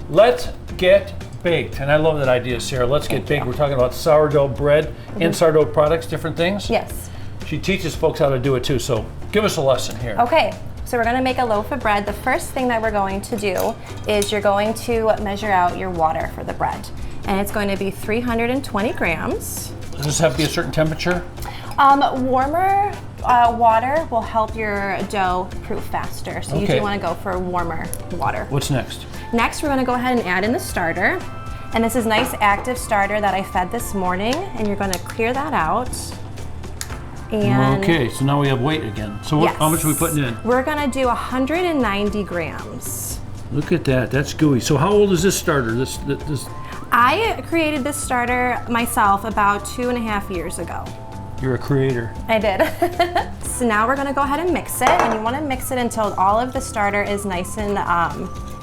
let's get baked. And I love that idea, Sarah. Let's get baked. We're talking about sourdough bread and sourdough products, different things. Yes. She teaches folks how to do it too, so give us a lesson here. Okay, so we're gonna make a loaf of bread. The first thing that we're going to do is you're going to measure out your water for the bread. And it's going to be 320 grams. Does this have to be a certain temperature? Warmer water will help your dough proof faster. So you do want to go for warmer water. What's next? Next, we're going to go ahead and add in the starter. And this is nice active starter that I fed this morning. And you're going to clear that out. And okay, so now we have weight again. So what, how much are we putting in? We're going to do 190 grams. Look at that, that's gooey. So how old is this starter? This I created this starter myself about 2.5 years ago. You're a creator. I did. So now we're gonna go ahead and mix it, and you wanna mix it until all of the starter is nice and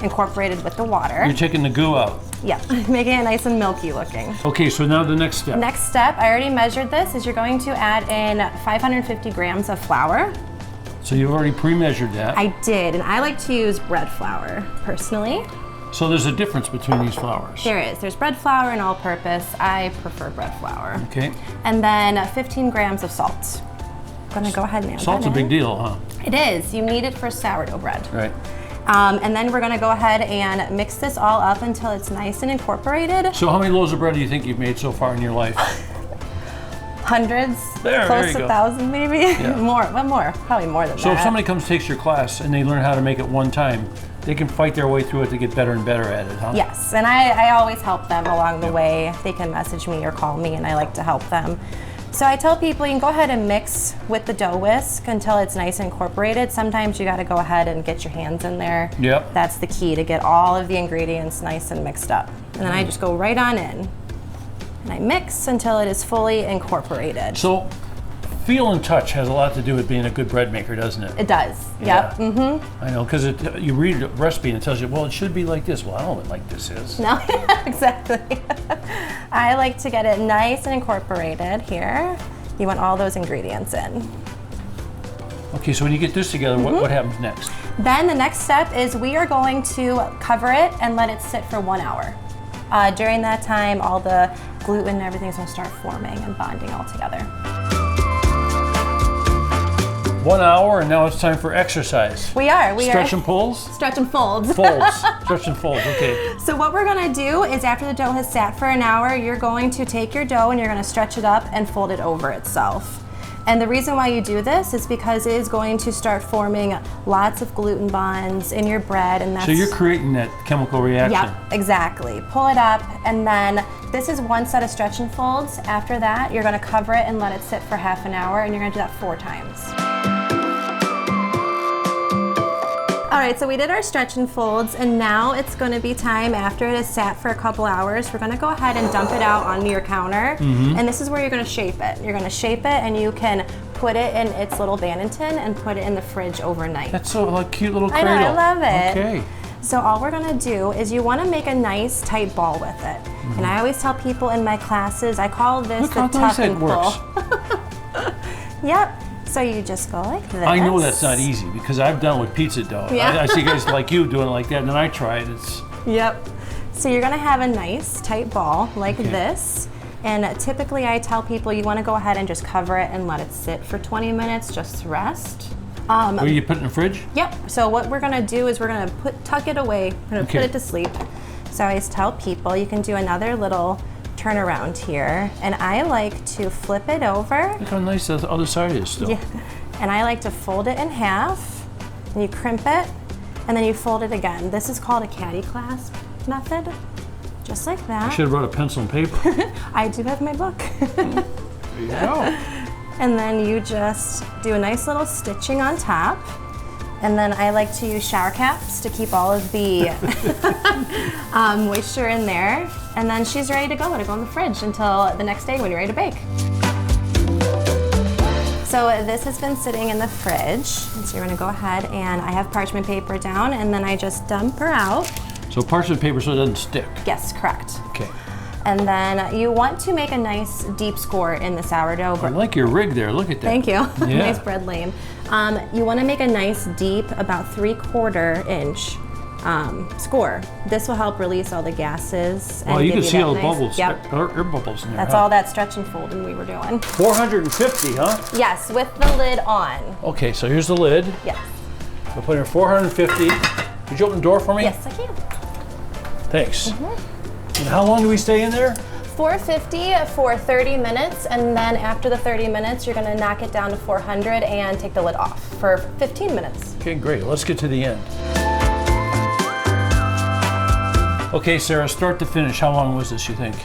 incorporated with the water. You're taking the goo out. Yeah, making it nice and milky looking. Okay, so now the next step. Next step, I already measured this, is you're going to add in 550 grams of flour. So you've already pre-measured that. I did, and I like to use bread flour, personally. So there's a difference between these flours. There is. There's bread flour and all-purpose. I prefer bread flour. Okay. And then 15 grams of salt. I'm gonna go ahead and add Salt's that a big deal, huh? It is. You need it for sourdough bread. Right. And then we're gonna go ahead and mix this all up until it's nice and incorporated. So how many loaves of bread do you think you've made so far in your life? Hundreds, close to 1,000 maybe. Yeah. Probably more than that. So if somebody comes takes your class and they learn how to make it one time, they can fight their way through it to get better and better at it, huh? Yes, and I always help them along the way. They can message me or call me, and I like to help them. So I tell people you can go ahead and mix with the dough whisk until it's nice and incorporated. Sometimes you gotta go ahead and get your hands in there. Yep. That's the key, to get all of the ingredients nice and mixed up. And then I just go right on in. And I mix until it is fully incorporated. So feel and touch has a lot to do with being a good bread maker, doesn't it? It does, Yeah. yep. Mm-hmm. I know, because you read a recipe and it tells you, well, it should be like this. Well, I don't know what like this is. No, exactly. I like to get it nice and incorporated here. You want all those ingredients in. Okay, so when you get this together, what happens next? Then the next step is we are going to cover it and let it sit for 1 hour. During that time, all the gluten and everything is going to start forming and bonding all together. 1 hour, and now it's time for exercise. We are. Stretch and pulls? Stretch and folds. Folds. Stretch and folds, okay. So what we're gonna do is after the dough has sat for an hour, you're going to take your dough and you're gonna stretch it up and fold it over itself. And the reason why you do this is because it is going to start forming lots of gluten bonds in your bread, and that's... So you're creating that chemical reaction. Yep, exactly. Pull it up, and then this is one set of stretch and folds. After that, you're gonna cover it and let it sit for half an hour, and you're gonna do that 4 times. All right, so we did our stretch and folds, and now it's gonna be time, after it has sat for a couple hours, we're gonna go ahead and dump it out onto your counter. And this is where you're gonna shape it. You're gonna shape it, and you can put it in its little Banneton and put it in the fridge overnight. That's so like cute little cradle. I know, I love it. Okay. So all we're gonna do is you wanna make a nice tight ball with it. And I always tell people in my classes, I call this the tuck and pull. Yep. So you just go like this. I know that's not easy because I've done with pizza dough. Yeah. I see guys like you doing it like that, and then I try it. It's Yep. So you're gonna have a nice tight ball like this. And typically I tell people you wanna go ahead and just cover it and let it sit for 20 minutes just to rest. Will you put it in the fridge? Yep. So what we're gonna do is we're gonna tuck it away. We're gonna put it to sleep. So I always tell people you can do another little turn around here, and I like to flip it over. Look how nice the other side is still. Yeah. And I like to fold it in half, and you crimp it, and then you fold it again. This is called a caddy clasp method, just like that. I should have brought a pencil and paper. I do have my book. There you go. And then you just do a nice little stitching on top. And then I like to use shower caps to keep all of the moisture in there. And then she's ready to go in the fridge until the next day when you're ready to bake. So this has been sitting in the fridge. And so you're gonna go ahead, and I have parchment paper down, and then I just dump her out. So parchment paper so it doesn't stick. Yes, correct. Okay. And then you want to make a nice deep score in the sourdough. I like your rig there, look at that. Thank you. Yeah. Nice bread lane. You want to make a nice deep, about 3/4 inch score. This will help release all the gases. Oh, you can see all the nice, bubbles, Yep. air bubbles in there. That's huh? all that stretch and folding we were doing. 450, huh? Yes, with the lid on. Okay, so here's the lid. Yes. We'll put in 450. Could you open the door for me? Yes, I can. Thanks. And how long do we stay in there? 450 for 30 minutes, and then after the 30 minutes, you're gonna knock it down to 400 and take the lid off for 15 minutes. Okay, great. Let's get to the end. Okay, Sarah, start to finish. How long was this, you think?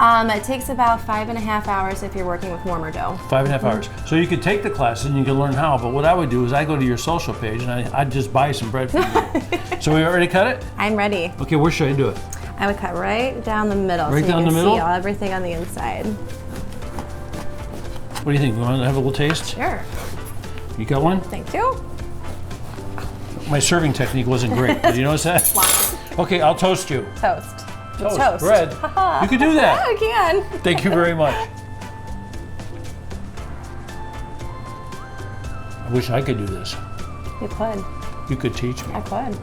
It takes about 5.5 hours if you're working with warmer dough. 5.5 hours. So you could take the classes and you can learn how, but what I would do is I go to your social page and I'd just buy some bread from you. So we already cut it? I'm ready. Okay, where should I do it? I would cut right down the middle Right so down you the can middle? see everything on the inside. What do you think? You want to have a little taste? Sure. You got one? Thank you. My serving technique wasn't great. Did you notice that? Okay, I'll toast you. Toast. Toast. Bread. You could do that. I can. Thank you very much. I wish I could do this. You could. You could teach me. I could.